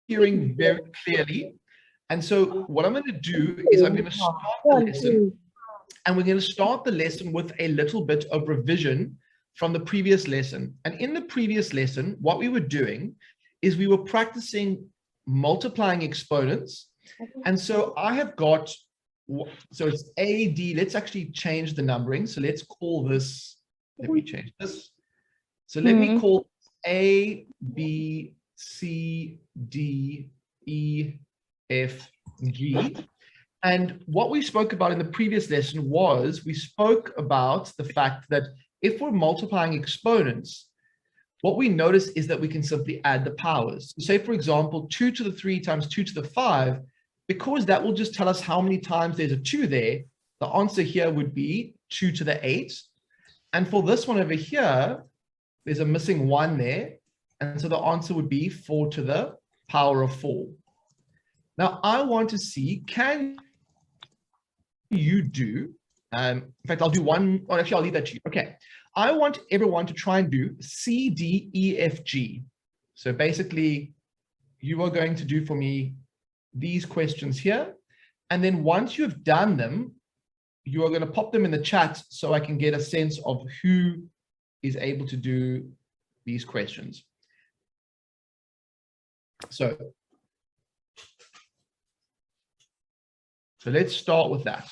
hearing very clearly. And so what I'm going to do is I'm going to start the lesson, and we're going to start the lesson with a little bit of revision from the previous lesson. And in the previous lesson, what we were doing is we were practicing multiplying exponents. And so I have got, so it's A, D. Let's actually change the numbering. So let's call this, let me change this. So let me call A, B, C, D, E, F, G. And what we spoke about in the previous lesson was we spoke about the fact that if we're multiplying exponents, what we notice is that we can simply add the powers. So say, for example, 2 to the 3 times 2 to the 5, because that will just tell us how many times there's a 2 there, the answer here would be 2 to the 8. And for this one over here, there's a missing 1 there. And so the answer would be 4 to the power of 4. Now, I want to see, can you do, in fact, I'll do one, or actually I'll leave that to you. Okay, I want everyone to try and do C, D, E, F, G. So basically, you are going to do for me these questions here. And then once you've done them, you are going to pop them in the chat so I can get a sense of who is able to do these questions. So let's start with that.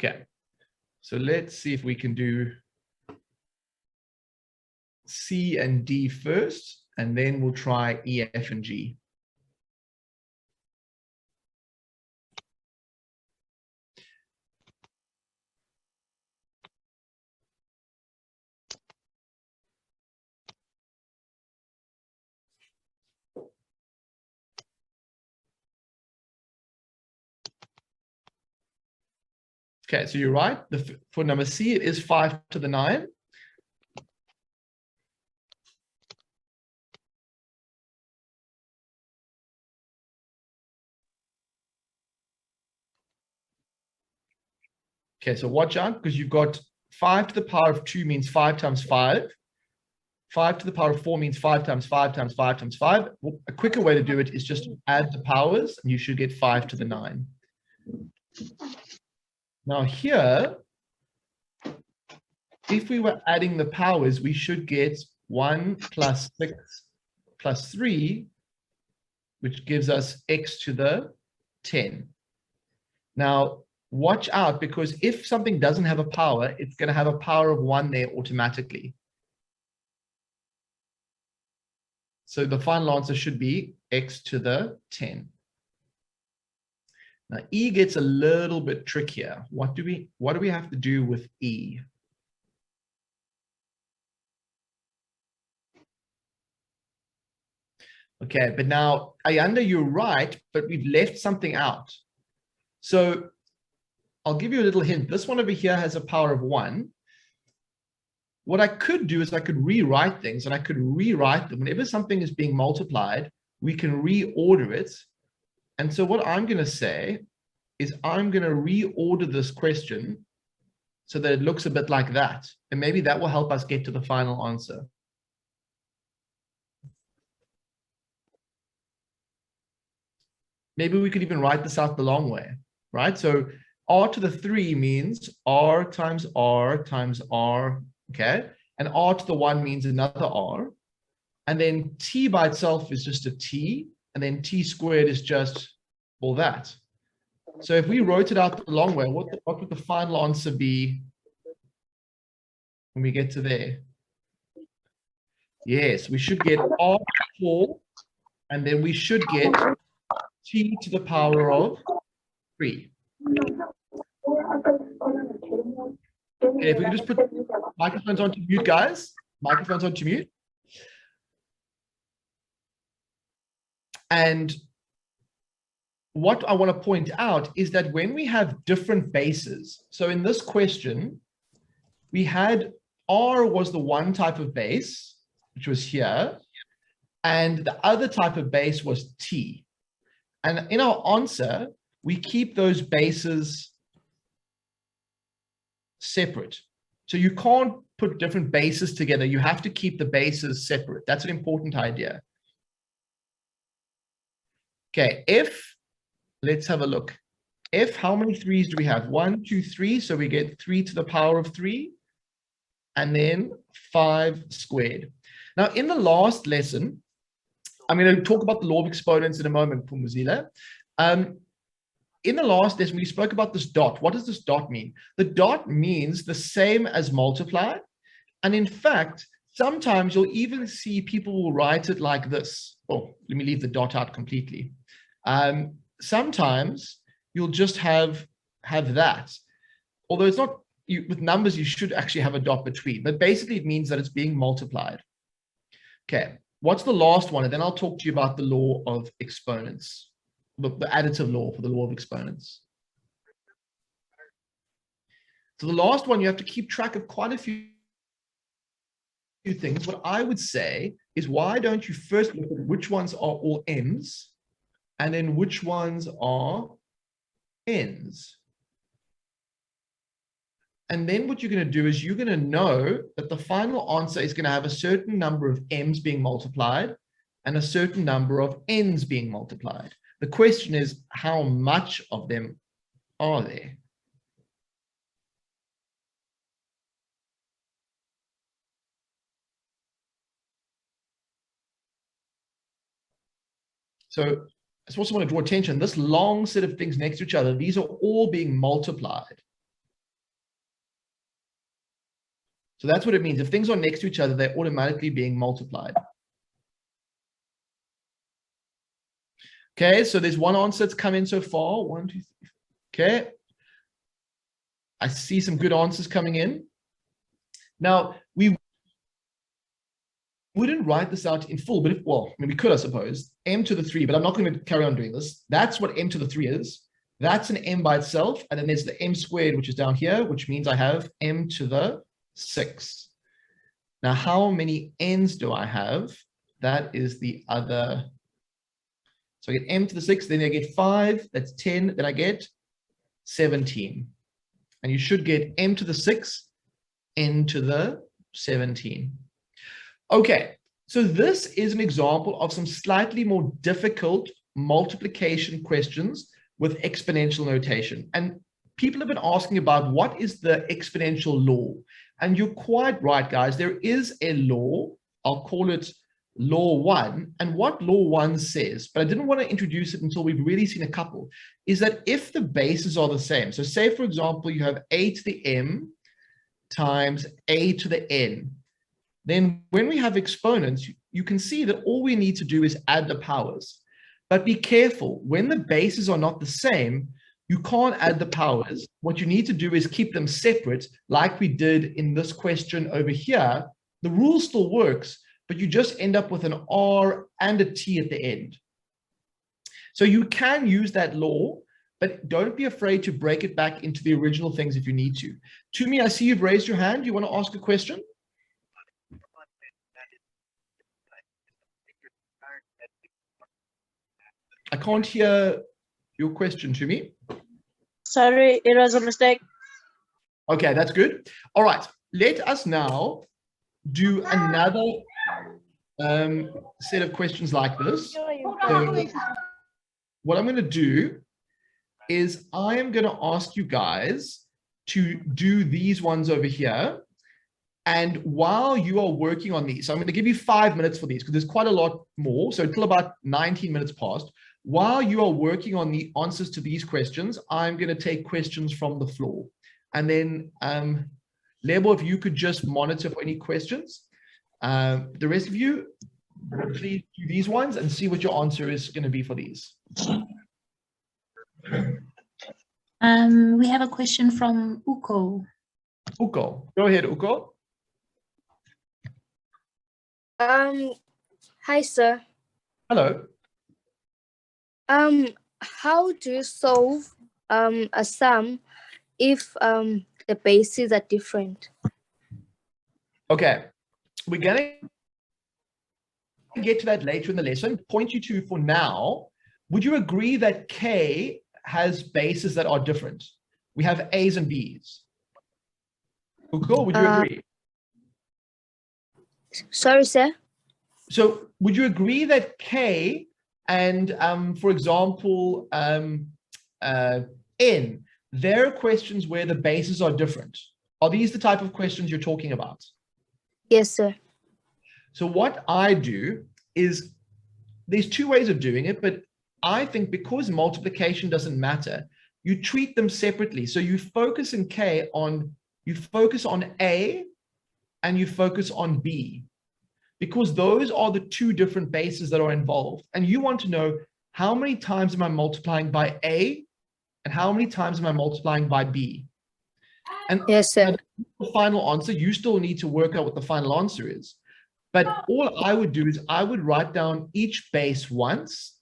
Okay, so let's see if we can do C and D first, and then we'll try E, F, and G. Okay, so you're right. For number C, it is 5 to the 9. Okay, so watch out, because you've got 5 to the power of 2 means 5 times 5. 5 to the power of 4 means 5 times 5 times 5 times 5. Well, a quicker way to do it is just to add the powers, and you should get 5 to the 9. Now here, if we were adding the powers, we should get 1 plus 6 plus 3, which gives us x to the 10. Now, watch out, because if something doesn't have a power, it's going to have a power of 1 there automatically. So the final answer should be x to the 10. Now, E gets a little bit trickier. What do we have to do with E? Okay, but now, Ayanda, you're right, but we've left something out. So I'll give you a little hint. This one over here has a power of 1. What I could do is I could rewrite things, and I could rewrite them. Whenever something is being multiplied, we can reorder it. And so what I'm going to say is I'm going to reorder this question so that it looks a bit like that. And maybe that will help us get to the final answer. Maybe we could even write this out the long way, right? So r to the 3 means r times r times r, okay? And r to the 1 means another r. And then t by itself is just a t, and then t squared is just all that. So if we wrote it out the long way, what would the final answer be when we get to there? Yes, we should get r to 4, and then we should get t to the power of 3. Okay, if we can just put microphones on to mute, guys. Microphones on to mute. And what I want to point out is that when we have different bases, so in this question, we had R was the one type of base, which was here, and the other type of base was T. And in our answer, we keep those bases separate. So you can't put different bases together. You have to keep the bases separate. That's an important idea. Okay, if, let's have a look. If, how many 3s do we have? 1, 2, 3. So we get 3 to the power of 3. And then 5 squared. Now, in the last lesson, I'm going to talk about the law of exponents in a moment, Pumuzila. In the last lesson, we spoke about this dot. What does this dot mean? The dot means the same as multiply. And in fact, sometimes you'll even see people will write it like this. Oh, let me leave the dot out completely. Sometimes you'll just have that. Although it's not, with numbers, you should actually have a dot between. But basically, it means that it's being multiplied. Okay, what's the last one? And then I'll talk to you about the law of exponents. The additive law for the law of exponents. So the last one, you have to keep track of quite a few things. What I would say is, why don't you first look at which ones are all m's and then which ones are n's? And then what you're going to do is you're going to know that the final answer is going to have a certain number of m's being multiplied and a certain number of n's being multiplied. The question is, how much of them are there? So I just also want to draw attention, this long set of things next to each other, these are all being multiplied. So that's what it means. If things are next to each other, they're automatically being multiplied. Okay, so there's one answer that's come in so far. 1, 2, 3. Okay. I see some good answers coming in. Now, we wouldn't write this out in full, but well, I mean, we could, I suppose. M to the 3, but I'm not going to carry on doing this. That's what M to the 3 is. That's an M by itself. And then there's the M squared, which is down here, which means I have M to the 6. Now, how many n's do I have? That is the other. So I get m to the 6, then I get 5, that's 10, then I get 17. And you should get m to the 6, n to the 17. Okay, so this is an example of some slightly more difficult multiplication questions with exponential notation. And people have been asking about what is the exponential law? And you're quite right, guys. There is a law. I'll call it Law 1. And what Law 1 says, but I didn't want to introduce it until we've really seen a couple, is that if the bases are the same, so say, for example, you have a to the m times a to the n, then when we have exponents, you can see that all we need to do is add the powers. But be careful, when the bases are not the same, you can't add the powers. What you need to do is keep them separate, like we did in this question over here. The rule still works, but you just end up with an R and a T at the end. So you can use that law, but don't be afraid to break it back into the original things if you need to. Tumi, I see you've raised your hand. You want to ask a question? I can't hear your question, Tumi. Sorry, it was a mistake. Okay, that's good. All right, let us now do another set of questions like this. So what I'm going to do is I am going to ask you guys to do these ones over here. And while you are working on these, so I'm going to give you 5 minutes for these because there's quite a lot more. So until about 19 minutes past. While you are working on the answers to these questions, I'm going to take questions from the floor. And then, Lebo, if you could just monitor for any questions. The rest of you, please do these ones and see what your answer is going to be for these. We have a question from Uko. Uko, go ahead, Uko. Hi, sir. Hello. How do you solve a sum if the bases are different? Okay, we're going to get to that later in the lesson. Point you to, for now, would you agree that K has bases that are different. We have A's and B's. Cool, would you agree? Sorry, sir. So would you agree that K and, for example, N, there are questions where the bases are different? Are these the type of questions you're talking about? Yes, sir. So what I do is, there's two ways of doing it, but I think because multiplication doesn't matter, you treat them separately. So you focus in K on, you focus on A and you focus on B, because those are the two different bases that are involved. And you want to know, how many times am I multiplying by A and how many times am I multiplying by B? And Yes, sir. the final answer, you still need to work out what the final answer is. But all I would do is I would write down each base once,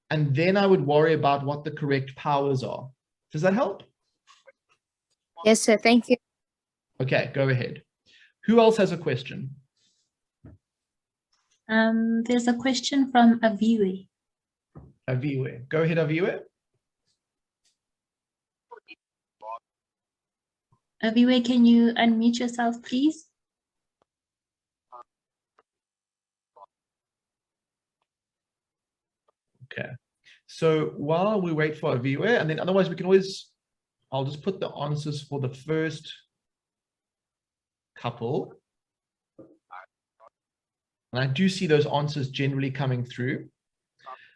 and then I would worry about what the correct powers are. Does that help? Yes, sir. Thank you. Okay, go ahead. Who else has a question? There's a question from Aviwe. Aviwe. Go ahead, Aviwe. Aviwe, can you unmute yourself, please? Okay. So while we wait for Aviwe, and then otherwise we can always, I'll just put the answers for the first couple. And I do see those answers generally coming through.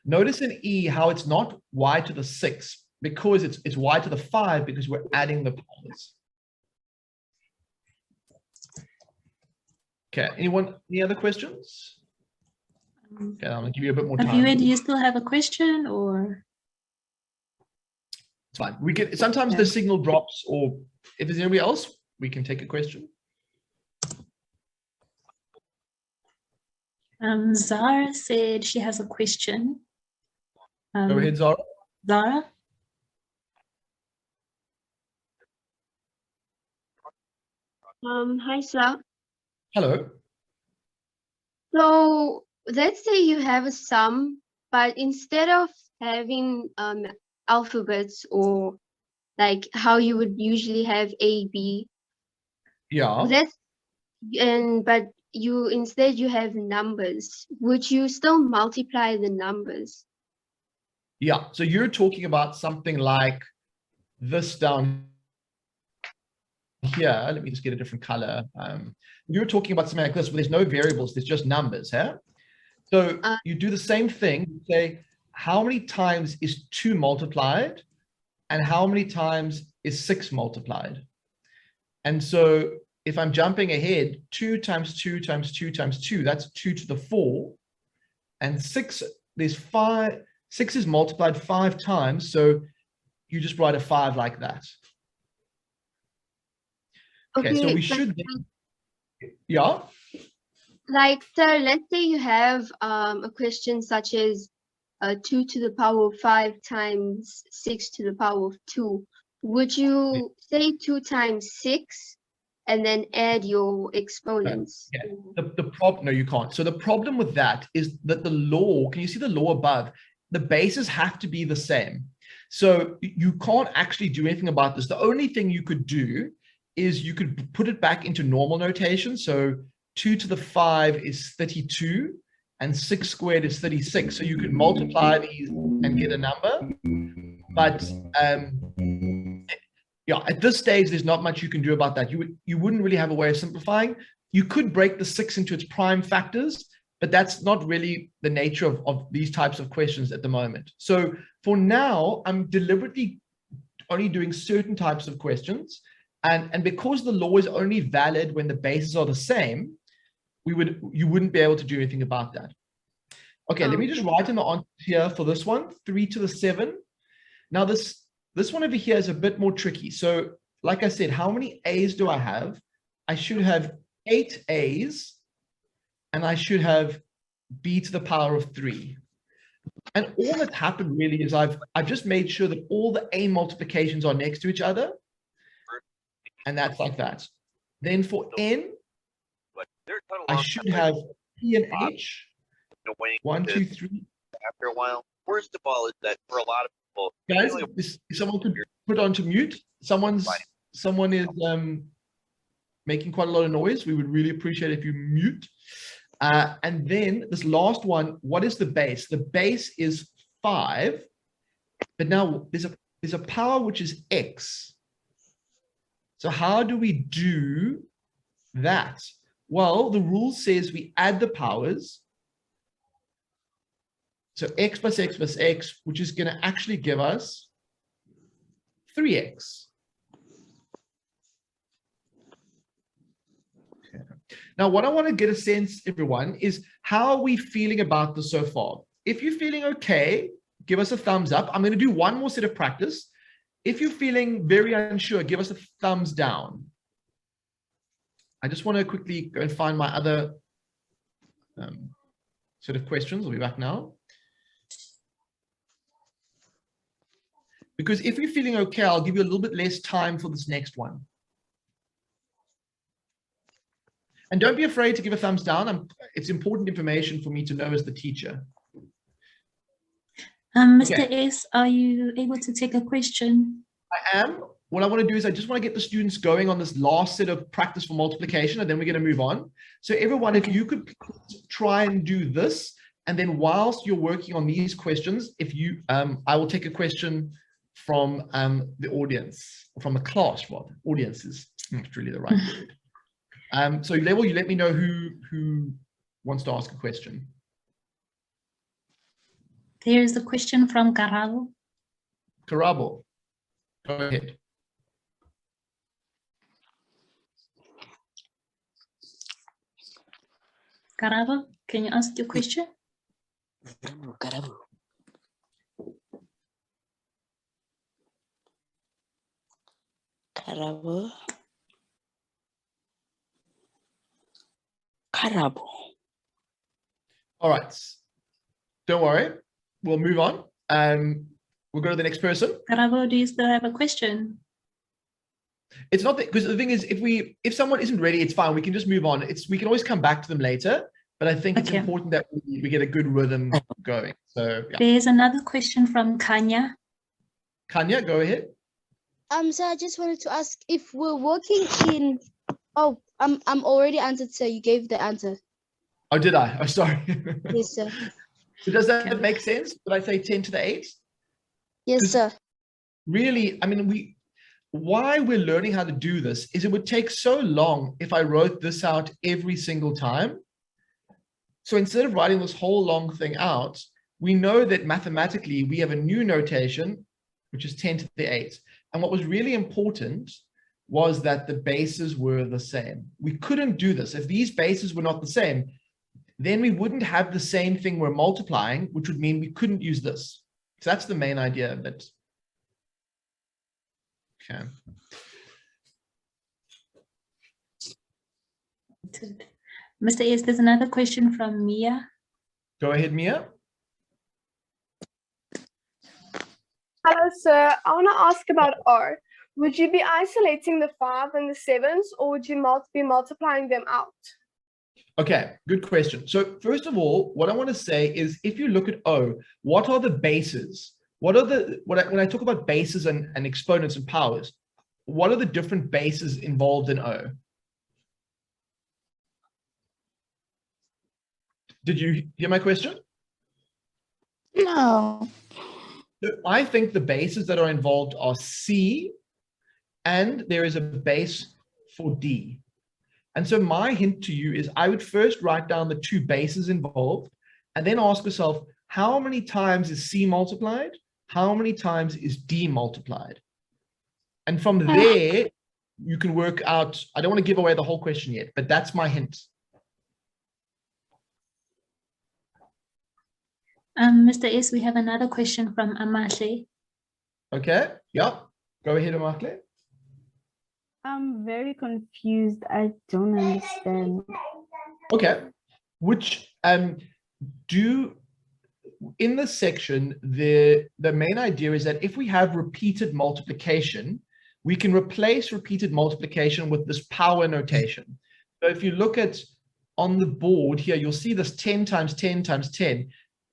Notice in E how it's not y to the 6, because it's y to the 5, because we're adding the powers. Okay, anyone, any other questions? Okay, I'm gonna give you a bit more time. Aviwe, do you still have a question, or? It's fine. We can, sometimes the signal drops, or if there's anybody else, we can take a question. Zara said she has a question. Go ahead, Zara. Zara? Hi, sir. Hello. So let's say you have a sum, but instead of having alphabets or like how you would usually have A, B, Yeah. but you instead you have numbers. Would you still multiply the numbers? Yeah. So you're talking about something like this down here. Let me just get a different color. You're talking about something like this, where there's no variables, there's just numbers, huh? So you do the same thing. You say, how many times is 2 multiplied and how many times is 6 multiplied? And so if I'm jumping ahead, 2 times 2 times 2 times 2, that's 2 to the 4. And 6, there's 5, 6 is multiplied 5 times. So you just write a 5 like that. Okay, so we should, yeah. Like, sir, let's say you have a question such as 2 to the power of 5 times 6 to the power of 2. Would you say 2 times 6 and then add your exponents? Yeah. The problem, no, you can't. So the problem with that is that the law, can you see the law above? The bases have to be the same. So you can't actually do anything about this. The only thing you could do is you could put it back into normal notation. So 2 to the 5 is 32 and 6 squared is 36. So you could multiply these and get a number. But yeah, at this stage, there's not much you can do about that. You wouldn't really have a way of simplifying. You could break the 6 into its prime factors, but that's not really the nature of these types of questions at the moment. So for now, I'm deliberately only doing certain types of questions. And because the law is only valid when the bases are the same, you wouldn't be able to do anything about that. Okay, let me just write in the answer here for this one, 3 to the 7. Now this one over here is a bit more tricky. So like I said, how many A's do I have? I should have 8 A's and I should have B to the power of 3. And all that's happened really is I've just made sure that all the A multiplications are next to each other. And that's like that. Then for N, I should have P and H. 1, 2, 3. After a while, worst of all is that for a lot of people, Guys, if someone could put onto mute. Someone is making quite a lot of noise. We would really appreciate if you mute. And then this last one, what is the base? The base is 5, but now there's a power which is x. So how do we do that? Well, the rule says we add the powers. So x plus x plus x, which is going to actually give us 3x. Okay. Now, what I want to get a sense, everyone, is how are we feeling about this so far? If you're feeling okay, give us a thumbs up. I'm going to do one more set of practice. If you're feeling very unsure, give us a thumbs down. I just want to quickly go and find my other set of questions. I'll be back now. Because if you're feeling okay, I'll give you a little bit less time for this next one. And don't be afraid to give a thumbs down. It's important information for me to know as the teacher. Mr. Okay. S, are you able to take a question? I am. What I want to do is I just want to get the students going on this last set of practice for multiplication, and then we're going to move on. So everyone, if you could try and do this, and then whilst you're working on these questions, if you, I will take a question from the audience, from the class, rather. Audiences, that's really the right word. So Level, you let me know who wants to ask a question. There's a question from Karabo. Karabo, go ahead. Karabo, can you ask your question? Karabo. Karabo. Karabo. All right. Don't worry. We'll move on. We'll go to the next person. Karabo, do you still have a question? It's not that, because the thing is, if someone isn't ready, it's fine. We can just move on. We can always come back to them later. But I think it's important that we get a good rhythm going. So yeah. There's another question from Kanya. Kanya, go ahead. So I just wanted to ask if we're working in. Oh, I'm already answered, sir. You gave the answer. Oh, did I? Oh, sorry. Yes, sir. So does that make sense? Did I say 10 to the 8? Yes, sir. Really, I mean, why we're learning how to do this is it would take so long if I wrote this out every single time. So instead of writing this whole long thing out, we know that mathematically we have a new notation, which is 10 to the 8. And what was really important was that the bases were the same. We couldn't do this. If these bases were not the same, then we wouldn't have the same thing we're multiplying, which would mean we couldn't use this. So that's the main idea of it. Okay. Mr. S, there's another question from Mia. Go ahead, Mia. Hello, sir. I want to ask about R. Would you be isolating the 5 and the 7s, or would you be multiplying them out? Okay, good question. So first of all, what I want to say is, if you look at O, what are the bases? What are when I talk about bases and exponents and powers, what are the different bases involved in O? Did you hear my question? No. So I think the bases that are involved are C, and there is a base for D. And so my hint to you is I would first write down the 2 bases involved and then ask yourself, how many times is C multiplied? How many times is D multiplied? And from there, you can work out, I don't want to give away the whole question yet, but that's my hint. Mr. S, we have another question from Amahle. Okay, yeah, go ahead, Amahle. I'm very confused. I don't understand. Okay, which in this section, the main idea is that if we have repeated multiplication, we can replace repeated multiplication with this power notation. So if you look at on the board here, you'll see this 10 times 10 times 10.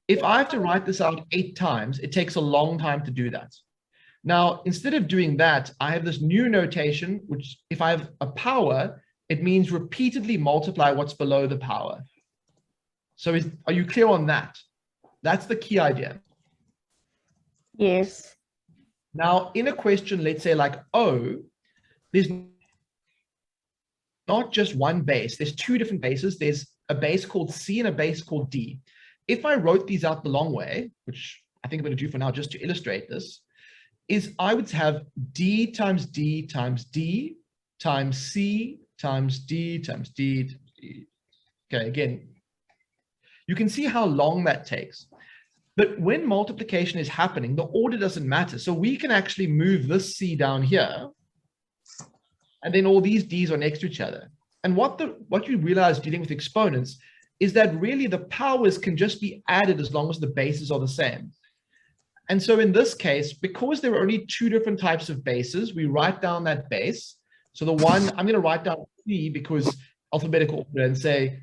If I have to write this out 8 times, it takes a long time to do that. Now, instead of doing that, I have this new notation, which if I have a power, it means repeatedly multiply what's below the power. So are you clear on that? That's the key idea. Yes. Now, in a question, let's say like O, there's not just one base. There's 2 different bases. There's a base called C and a base called D. If I wrote these out the long way, which I think I'm going to do for now just to illustrate this, is I would have D times D times D times C times D times D times D. Okay, again, you can see how long that takes. But when multiplication is happening, the order doesn't matter. So we can actually move this C down here, and then all these D's are next to each other. And what you realize dealing with exponents is that really the powers can just be added as long as the bases are the same. And so in this case, because there are only 2 different types of bases, we write down that base. So the one, I'm going to write down C because alphabetical order, and say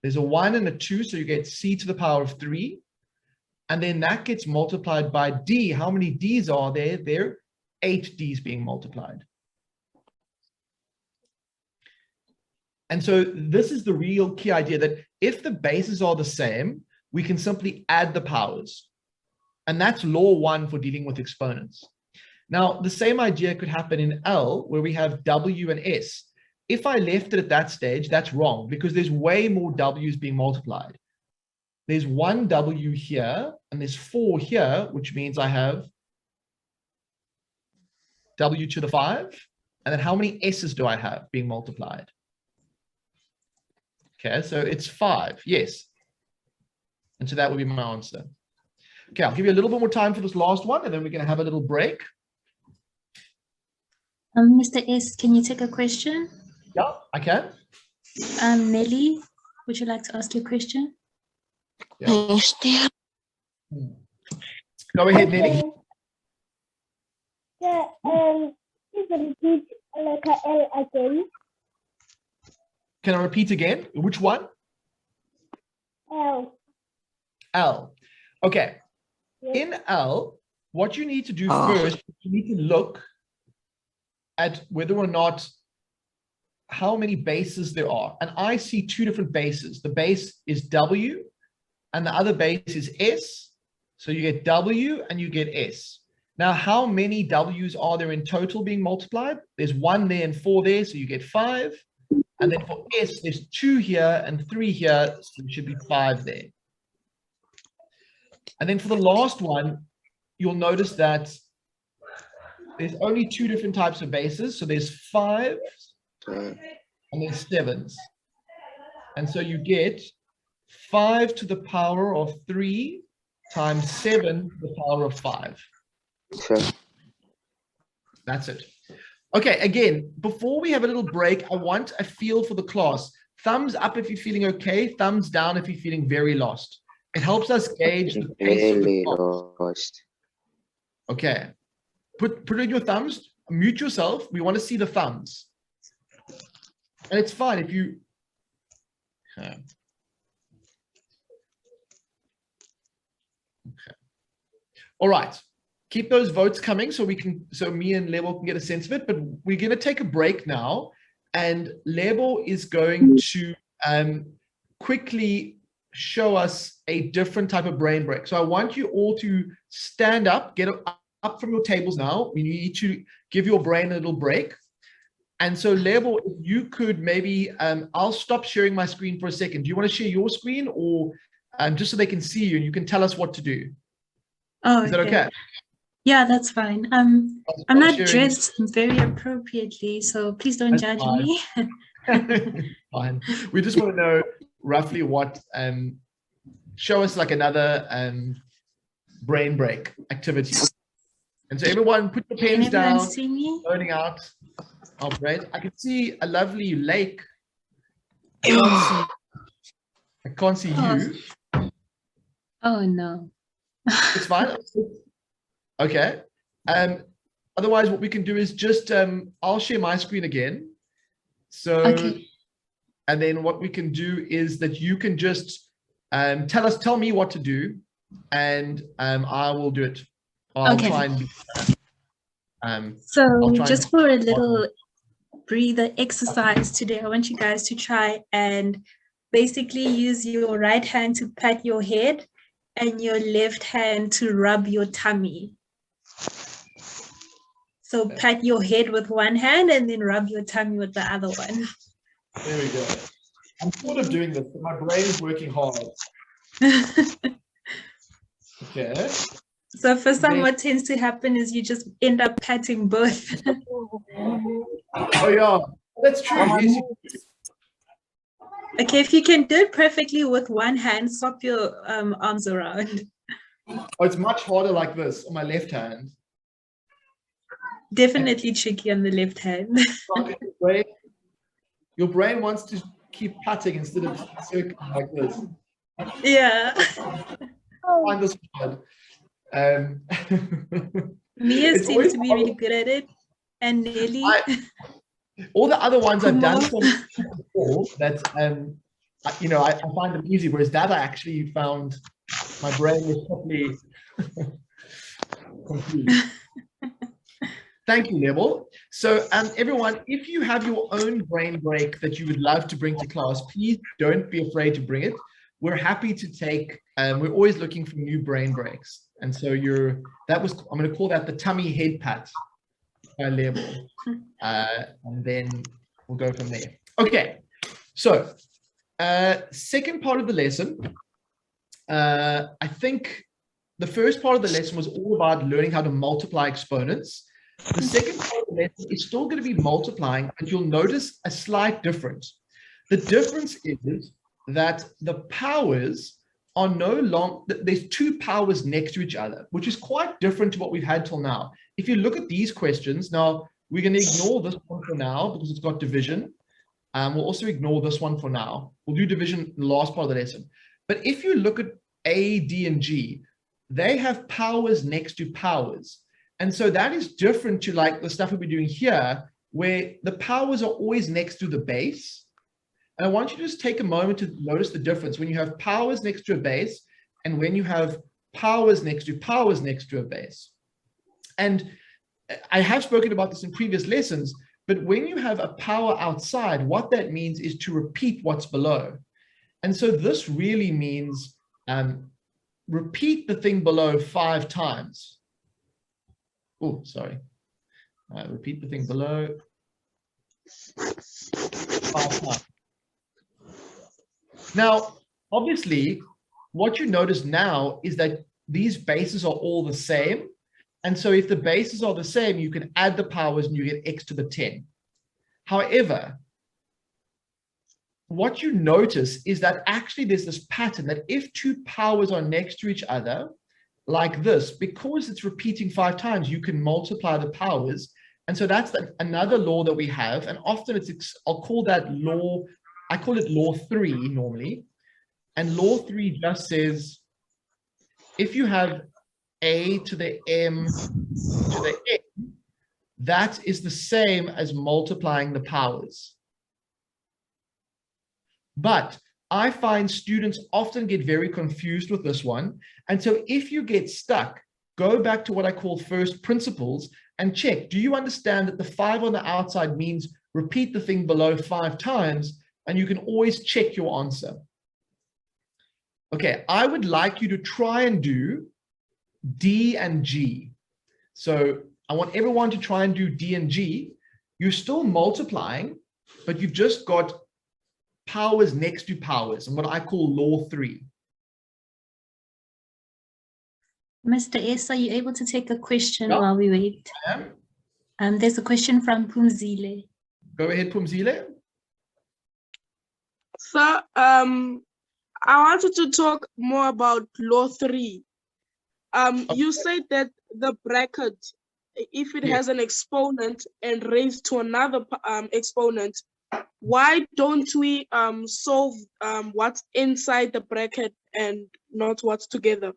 there's a 1 and a 2, so you get C to the power of 3. And then that gets multiplied by D. How many D's are there? There are 8 D's being multiplied. And so this is the real key idea, that if the bases are the same, we can simply add the powers. And that's law 1 for dealing with exponents. Now, the same idea could happen in L, where we have W and S. If I left it at that stage, that's wrong, because there's way more W's being multiplied. There's 1 W here, and there's 4 here, which means I have W to the 5. And then how many S's do I have being multiplied? Okay, so it's 5, yes. And so that would be my answer. Okay, I'll give you a little bit more time for this last one, and then we're going to have a little break. Mr. S, can you take a question? Yeah, I can. Nelly, would you like to ask your question? Yeah. Go ahead, Nelly. Yeah, please repeat letter L again. Can I repeat again? Which one? L. L. Okay. In L, what you need to do first, you need to look at whether or not how many bases there are. And I see 2 different bases. The base is W and the other base is S. So you get W and you get S. Now, how many W's are there in total being multiplied? There's 1 there and 4 there, so you get 5. And then for S, there's 2 here and 3 here, so it should be 5 there. And then for the last one, you'll notice that there's only 2 different types of bases. So there's 5 and there's 7s. And so you get 5 to the power of 3 times 7 to the power of 5. Sure. That's it. Okay, again, before we have a little break, I want a feel for the class. Thumbs up if you're feeling okay, thumbs down if you're feeling very lost. It helps us gauge the pace of the class. Lost. Okay, put in your thumbs, mute yourself. We want to see the thumbs. And it's fine if you... Okay. Okay. All right. Keep those votes coming so me and Lebo can get a sense of it, but we're going to take a break now, and Lebo is going to quickly show us a different type of brain break. So I want you all to stand up, get up from your tables now. We need to give your brain a little break. And so Lebo, if you could maybe, I'll stop sharing my screen for a second. Do you want to share your screen, or just so they can see you and you can tell us what to do? Oh, is that okay? Yeah, that's fine. I'm not dressed very appropriately, so please don't judge me. Fine. We just want to know roughly what, show us like another brain break activity. And so everyone put your pens down, see me? loading out. Oh, great. I can see a lovely lake. I can't see you. Oh, no. It's fine. Okay. Otherwise, what we can do is just, I'll share my screen again. So, okay. And then what we can do is that you can just tell me what to do, and I will do it. I'll Okay. try and be, So I'll try just and, for a little breather exercise today, I want you guys to try and basically use your right hand to pat your head and your left hand to rub your tummy. So pat your head with one hand and then rub your tummy with the other one. there we go. I'm sort of doing this, but my brain is working hard. Okay. So for some, what tends to happen is you just end up patting both. Oh yeah, that's true. Yes, Okay, if you can do it perfectly with one hand, swap your arms around. oh, it's much harder like this on my left hand. Definitely tricky on the left hand. Your brain wants to keep patting instead of circling like this. Yeah. I find this hard. Mia It's seems always to be hard. really good at it. And Nelly. All the other ones I've done some before that you know, I find them easy, whereas that I actually found my brain was totally confused. Thank you, Neville. So everyone, if you have your own brain break that you would love to bring to class, please don't be afraid to bring it. We're happy to take, we're always looking for new brain breaks. And so I'm going to call that the tummy head pat level. And then we'll go from there. Okay, so second part of the lesson, I think the first part of the lesson was all about learning how to multiply exponents. The second part of the lesson is still going to be multiplying, but you'll notice a slight difference. The difference is that the powers are no longer, there's two powers next to each other, which is quite different to what we've had till now. If you look at these questions, now we're going to ignore this one for now because it's got division. We'll also ignore this one for now. We'll do division in the last part of the lesson. But if you look at A, D, and G, they have powers next to powers. And so that is different to like the stuff we'll be doing here, where the powers are always next to the base. And I want you to just take a moment to notice the difference when you have powers next to a base and when you have powers next to a base. And I have spoken about this in previous lessons, but when you have a power outside, what that means is to repeat what's below. And so this really means repeat the thing below 5 times. Oh, sorry. Repeat the thing below 5 times. Now, obviously, what you notice now is that these bases are all the same. And so if the bases are the same, you can add the powers and you get x to the 10. However, what you notice is that actually there's this pattern that if two powers are next to each other, like this, because it's repeating 5 times, you can multiply the powers. And so that's another law that we have. And often I'll call that law, I call it law 3 normally. And law 3 just says, if you have a to the m to the n, that is the same as multiplying the powers. But I find students often get very confused with this one. And so if you get stuck, go back to what I call first principles and check, do you understand that the 5 on the outside means repeat the thing below 5 times, and you can always check your answer. Okay, I would like you to try and do D and G. So I want everyone to try and do D and G. You're still multiplying, but you've just got powers next to powers, and what I call law 3. Mr. S, are you able to take a question Yeah. while we wait? I am. There's a question from Pumzile. Go ahead, Pumzile. So, I wanted to talk more about law 3. You said that the bracket, if it has an exponent and raised to another exponent, why don't we solve what's inside the bracket and not what's together?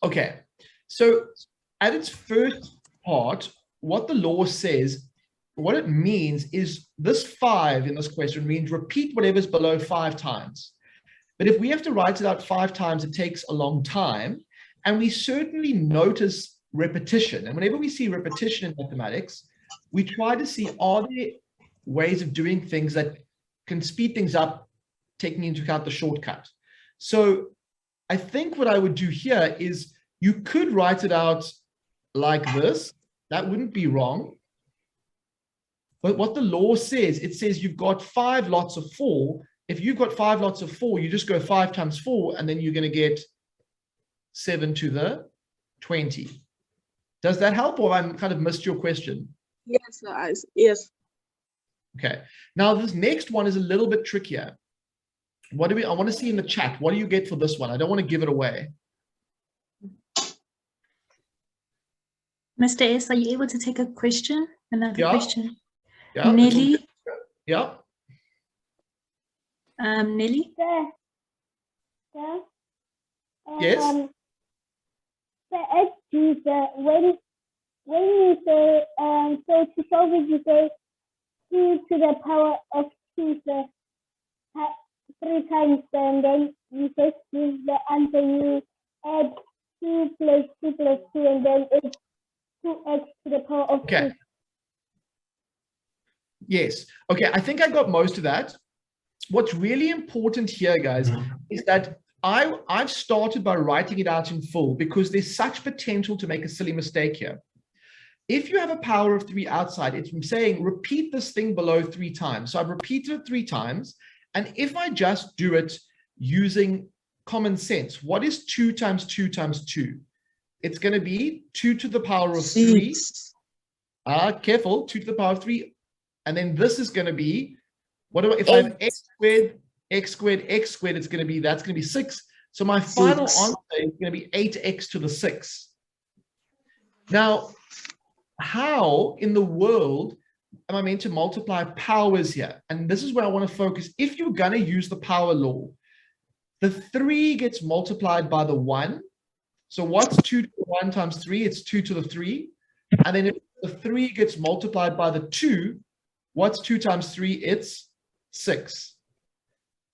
Okay, so at its first part, what the law says, what it means is this 5 in this question means repeat whatever's below 5 times. But if we have to write it out 5 times, it takes a long time. And we certainly notice repetition. And whenever we see repetition in mathematics, we try to see, are there ways of doing things that can speed things up, taking into account the shortcut. So I think what I would do here is you could write it out like this. That wouldn't be wrong. But what the law says, it says you've got 5 lots of 4. If you've got 5 lots of 4, you just go 5 times 4, and then you're going to get 7 to the 20. Does that help, or I'm kind of missed your question? Yes, yes. Okay. Now this next one is a little bit trickier. What do we? I want to see in the chat. What do you get for this one? I don't want to give it away. Mr. S, are you able to take a question? Another question. Yeah. Nelly. Yeah. Nelly. Yes. When you say so to solve it, you say 2 to the power of 2, so 3 times, and then you just give the answer. You add 2 plus 2 plus 2, and then it's 2x to the power of 2. Yes. Okay. I think I got most of that. What's really important here, guys, is that I've started by writing it out in full because there's such potential to make a silly mistake here. If you have a power of 3 outside, it's saying repeat this thing below 3 times. So I've repeated it 3 times. And if I just do it using common sense, what is 2 times 2 times 2? It's going to be 2 to the power of 3. Careful, 2 to the power of 3. And then this is going to be, what if I have x squared, x squared, x squared, it's going to be, that's going to be 6. So my final answer is going to be 8x to the 6. Now, how in the world am I meant to multiply powers here? And this is where I want to focus. If you're going to use the power law, the 3 gets multiplied by the 1. So what's 2 to the 1 times 3? It's 2 to the 3. And then if the 3 gets multiplied by the 2, what's 2 times 3? It's 6.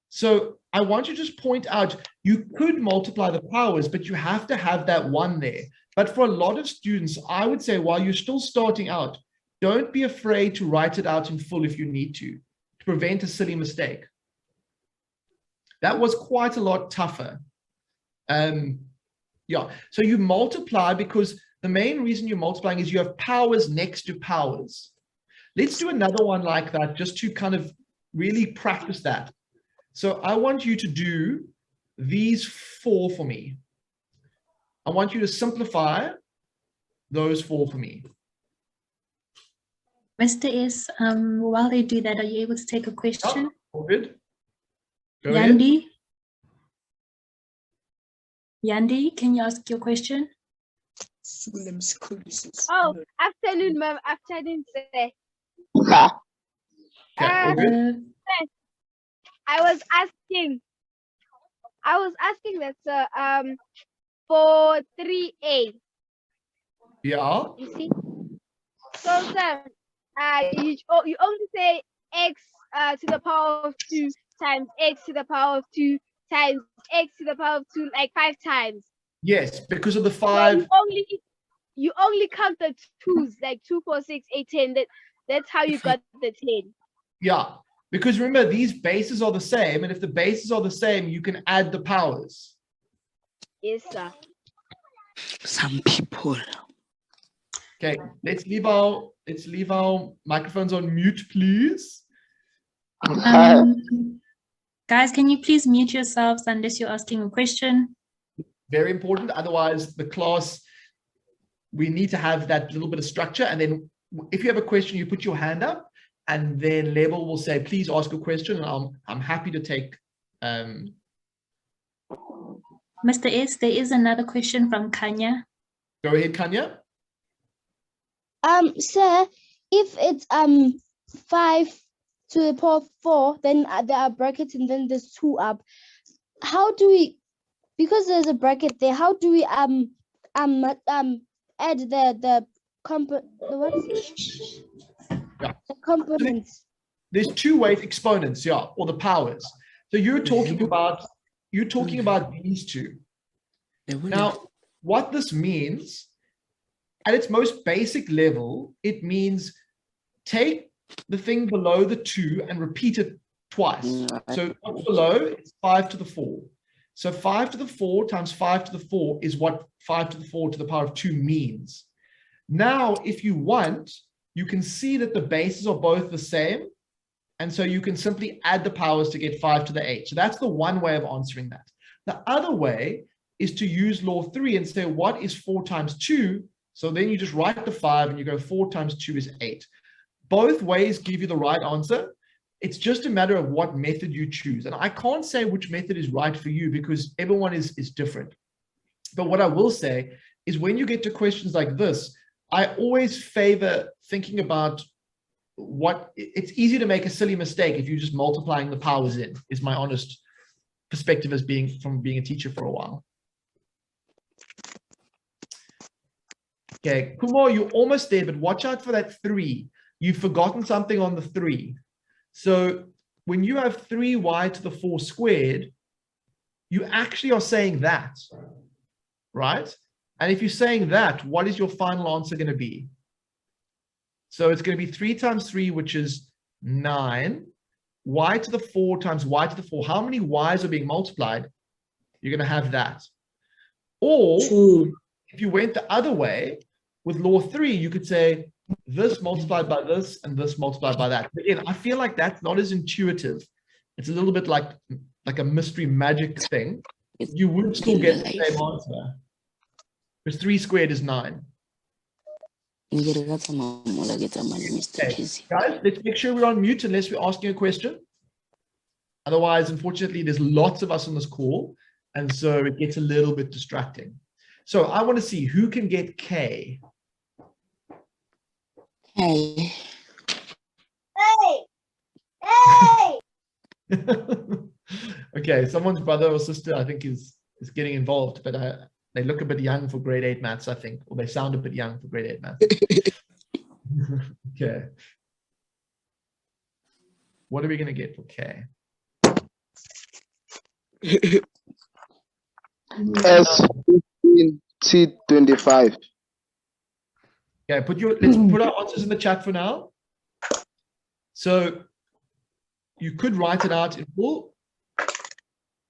So I want you to just point out, you could multiply the powers, but you have to have that 1 there. But for a lot of students, I would say while you're still starting out, don't be afraid to write it out in full if you need to prevent a silly mistake. That was quite a lot tougher. Yeah, so you multiply because the main reason you're multiplying is you have powers next to powers. Let's do another one like that just to kind of really practice that. So I want you to do these 4 for me. I want you to simplify those 4 for me. Mr. S, while they do that, are you able to take a question? All good. Go Yandi? ahead. Yandi, can you ask your question? Oh, afternoon, ma'am. Afternoon, sir. I was asking that, sir, for 3a. Yeah. You see? So, sir, you only say x to the power of 2 times x to the power of 2 times x to the power of 2 like 5 times. Yes, because of the 5. So you only count the 2s, like 2, 4, 6, 8, 10. That's how you got the 10. Yeah, because remember, these bases are the same, and if the bases are the same, you can add the powers. Yes, sir. Some people. Okay, let's leave our microphones on mute, please. Guys, can you please mute yourselves unless you're asking a question? Very important. Otherwise, the class, we need to have that little bit of structure. And then if you have a question, you put your hand up, and then Label will say, please ask a question. And I'm happy to take. Mr. S, there is another question from Kanya. Go ahead, Kanya. Sir, if it's 5 to the power of 4, then there are brackets and then there's 2 up. How do we, because there's a bracket there, how do we add the components? There's 2 ways, exponents, yeah, or the powers. So you're talking about you're talking about these two. Now, what this means, at its most basic level, it means take the thing below the 2 and repeat it twice. So what's below is 5 to the 4. So 5 to the 4 times 5 to the 4 is what 5 to the 4 to the power of 2 means. Now, if you want, you can see that the bases are both the same. And so you can simply add the powers to get 5 to the 8. So that's the one way of answering that. The other way is to use law 3 and say, what is 4 times 2? So then you just write the 5 and you go 4 times 2 is 8. Both ways give you the right answer. It's just a matter of what method you choose. And I can't say which method is right for you because everyone is different. But what I will say is when you get to questions like this, I always favor thinking about it's easy to make a silly mistake if you're just multiplying the powers in, is my honest perspective as from being a teacher for a while. Okay, Kumar, you're almost there, but watch out for that 3. You've forgotten something on the 3. So when you have 3y to the 4 squared, you actually are saying that, right? And if you're saying that, what is your final answer going to be? So it's going to be 3 times 3, which is 9. Y to the 4 times y to the 4. How many y's are being multiplied? You're going to have that. Or if you went the other way, with law 3, you could say this multiplied by this and this multiplied by that. But again, I feel like that's not as intuitive. It's a little bit like a mystery magic thing. You would still get the same answer. Because 3 squared is 9. Okay. Guys, let's make sure we're on mute unless we're asking a question. Otherwise, unfortunately, there's lots of us on this call, and so it gets a little bit distracting. So I want to see who can get K. Hey. Hey. Okay, someone's brother or sister, I think, is getting involved, but they look a bit young for grade 8 maths, I think, or they sound a bit young for grade 8 maths. Okay. What are we going to get for K? S15T25. Okay, let's put our answers in the chat for now. So you could write it out in full,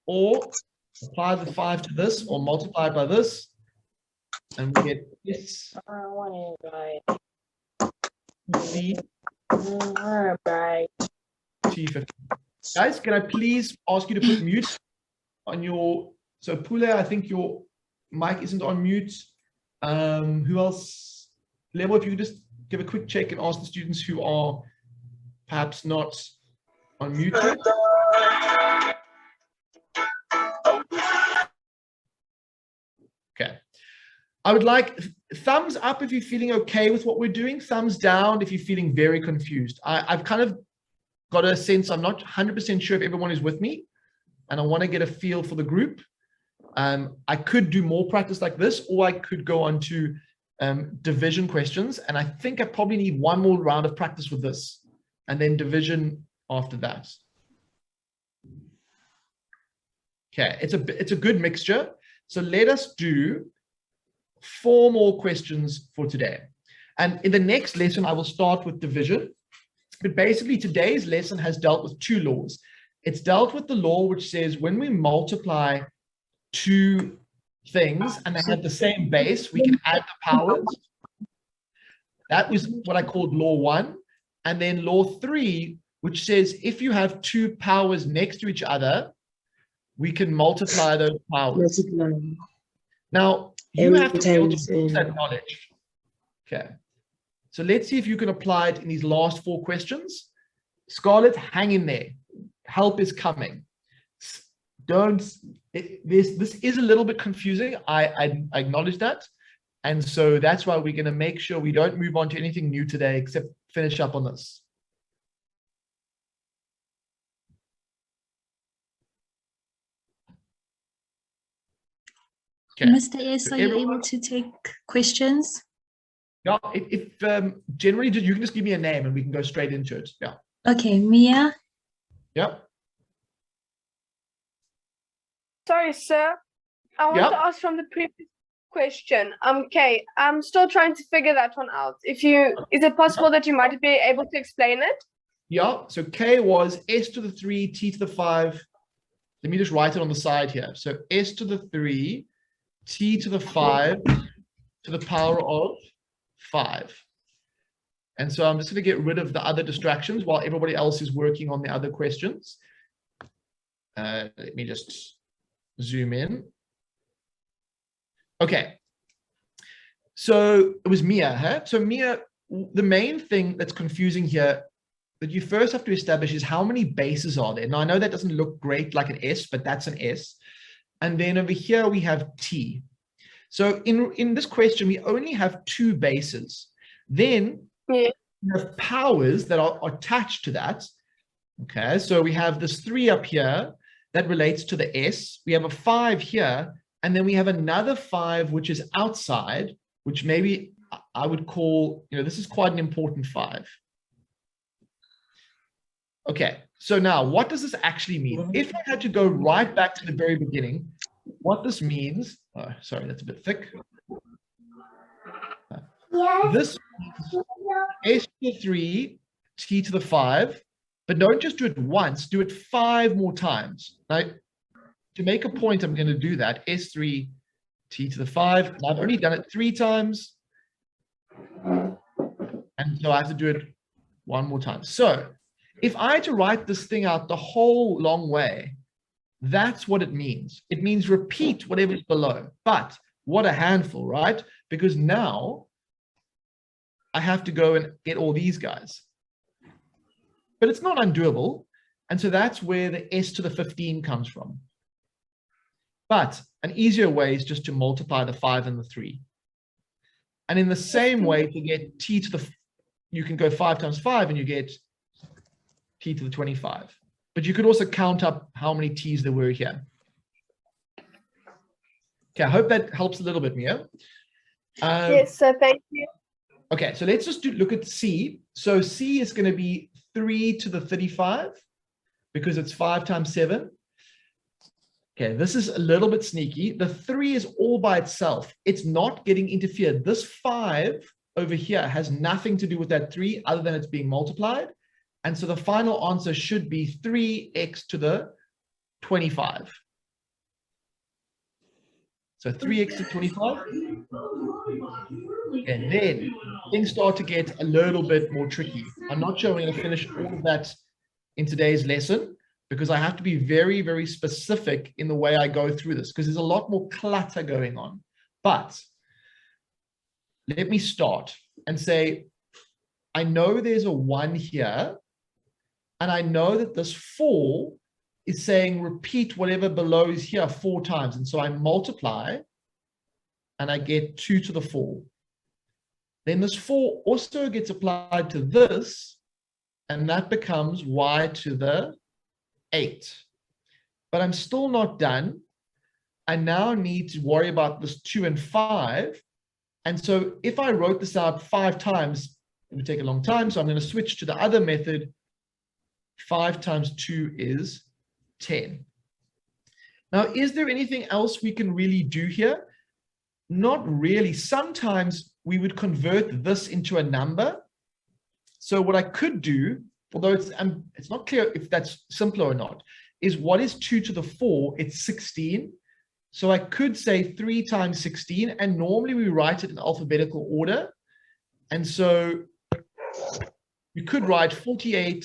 or apply the 5 to this, or multiply it by this, and we get this. T15. Guys, can I please ask you to put mute on your, so Pule, I think your mic isn't on mute. Who else? Lebo, if you could just give a quick check and ask the students who are perhaps not on mute yet. Okay. I would like thumbs up if you're feeling okay with what we're doing, thumbs down if you're feeling very confused. I've kind of got a sense, I'm not 100% sure if everyone is with me, and I want to get a feel for the group. I could do more practice like this, or I could go on to division questions, and I think I probably need one more round of practice with this, and then division after that. Okay, it's a good mixture. So let us do 4 more questions for today. And in the next lesson, I will start with division. But basically, today's lesson has dealt with 2 laws. It's dealt with the law which says when we multiply 2 things and they have the same base, we can add the powers. That was what I called law 1. And then law 3, which says if you have 2 powers next to each other, we can multiply those powers. Now, you have to be able to use that knowledge. Okay. So let's see if you can apply it in these last 4 questions. Scarlett, hang in there. Help is coming. This is a little bit confusing. I acknowledge that. And so that's why we're going to make sure we don't move on to anything new today, except finish up on this. Okay. Mr. S, are you able to take questions? Yeah, if generally you can just give me a name and we can go straight into it. Yeah. Okay, Mia. Yep. Sorry, sir. I want Yeah. to ask from the previous question. Okay, I'm still trying to figure that one out. Is it possible that you might be able to explain it? Yeah, so K was S to the 3, T to the 5. Let me just write it on the side here. So S to the 3, T to the 5 to the power of 5. And so I'm just going to get rid of the other distractions while everybody else is working on the other questions. Let me just zoom in. Okay. So it was Mia, huh? So Mia, the main thing that's confusing here that you first have to establish is how many bases are there. Now, I know that doesn't look great like an S, but that's an S. And then over here, we have T. So in this question, we only have 2 bases. Then we have powers that are attached to that. Okay, so we have this 3 up here that relates to the S. We have a 5 here, and then we have another 5, which is outside, which maybe I would call, this is quite an important 5. Okay, so now what does this actually mean? If I had to go right back to the very beginning, what this means, oh, sorry, that's a bit thick. This means S to the 3, T to the 5, but don't just do it once, do it 5 more times. Now, to make a point, I'm going to do that, S3, T to the 5, and I've only done it 3 times, and so I have to do it 1 more time. So, if I had to write this thing out the whole long way, that's what it means. It means repeat whatever's below. But what a handful, right? Because now I have to go and get all these guys. But it's not undoable. And so that's where the S to the 15 comes from. But an easier way is just to multiply the 5 and the 3. And in the same way, to get T to the, you can go 5 times 5 and you get T to the 25. But you could also count up how many T's there were here. Okay, I hope that helps a little bit, Mia. Yes, sir, thank you. Okay, so let's just look at C. So C is going to be 3 to the 35 because it's 5 times 7. Okay, this is a little bit sneaky. The 3 is all by itself. It's not getting interfered. This 5 over here has nothing to do with that 3 other than it's being multiplied. And so the final answer should be 3x to the 25. So 3x to 25. And then things start to get a little bit more tricky. I'm not sure I'm going to finish all of that in today's lesson because I have to be very, very specific in the way I go through this because there's a lot more clutter going on. But let me start and say, I know there's a 1 here. And I know that this 4 is saying repeat whatever below is here 4 times. And so I multiply and I get 2 to the 4. Then this 4 also gets applied to this, and that becomes y to the 8. But I'm still not done. I now need to worry about this 2 and 5. And so if I wrote this out 5 times, it would take a long time. So I'm going to switch to the other method. 5 times 2 is 10. Now, is there anything else we can really do here? Not really. Sometimes we would convert this into a number. So what I could do, although it's not clear if that's simpler or not, is what is 2 to the 4? It's 16. So I could say 3 times 16, and normally we write it in alphabetical order. And so you could write 48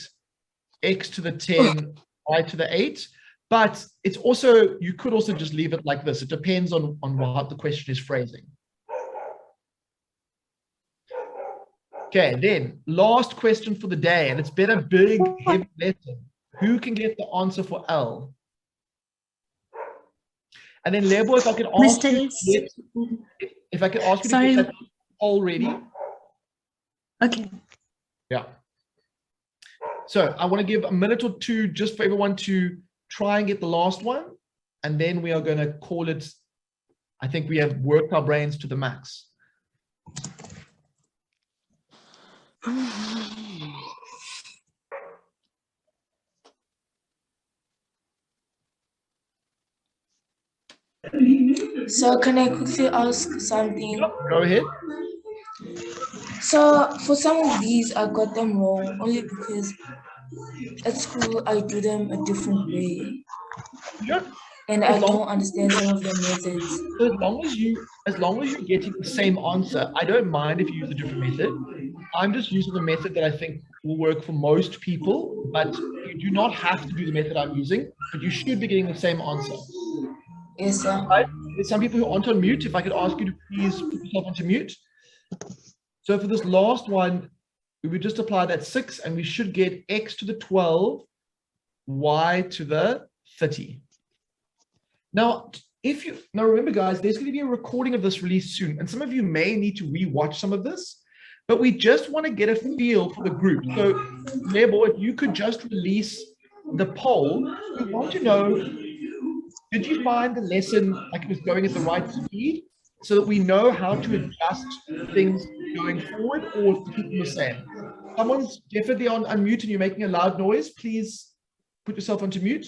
x to the 10, y to the 8, but it's also, you could also just leave it like this. It depends on what the question is phrasing. Okay, then last question for the day, and it's been a big, heavy lesson. Who can get the answer for L? And then Lebo, if I could ask you, if I could ask you to get that already. Okay. Yeah. So I want to give a minute or two just for everyone to try and get the last one. And then we are going to call it, I think we have worked our brains to the max. So can I quickly ask something? Go ahead. So for some of these, I got them wrong only because at school I do them a different way. And I don't understand some of the methods. So as long as you're getting the same answer, I don't mind if you use a different method. I'm just using the method that I think will work for most people, but you do not have to do the method I'm using, but you should be getting the same answer. Yes, sir. Right? There's some people who aren't on mute. If I could ask you to please put yourself onto mute. So for this last one, we would just apply that 6 and we should get x to the 12, y to the 30. Now, remember guys, there's going to be a recording of this released soon, and some of you may need to re-watch some of this, but we just want to get a feel for the group. So, Lebo, if you could just release the poll, we want to know, did you find the lesson like it was going at the right speed so that we know how to adjust things going forward, or to keep them the same? Someone's definitely on unmute and you're making a loud noise. Please put yourself onto mute.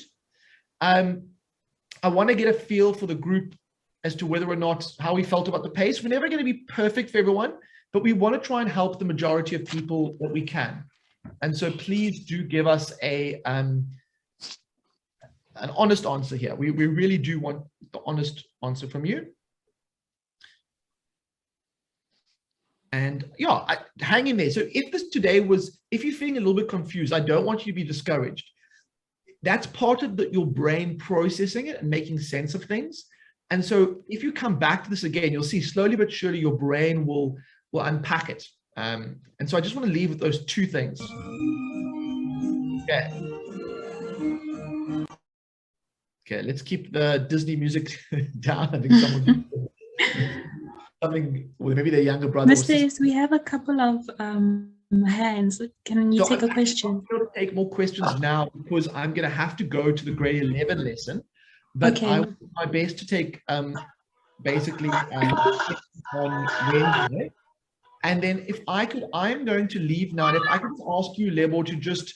I want to get a feel for the group as to whether or not how we felt about the pace. We're never going to be perfect for everyone, but we want to try and help the majority of people that we can. And so please do give us an honest answer here. We really do want the honest answer from you. And yeah, hang in there. So if this today was, if you're feeling a little bit confused, I don't want you to be discouraged. That's part of your brain processing it and making sense of things. And so if you come back to this again, you'll see slowly but surely your brain will unpack it. And so I just want to leave with those two things. Okay, let's keep the Disney music down. I think something, well, maybe their younger brother. Mr. We have a couple of hands. Can you take a question? I'm going to take more questions now because I'm going to have to go to the grade 11 lesson. But I will do my best to take basically on Wednesday. And then if I could, I'm going to leave now. And if I could ask you, Lebo, to just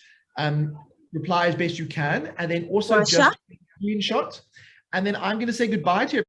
reply as best you can, and then also just screenshot. And then I'm going to say goodbye to you.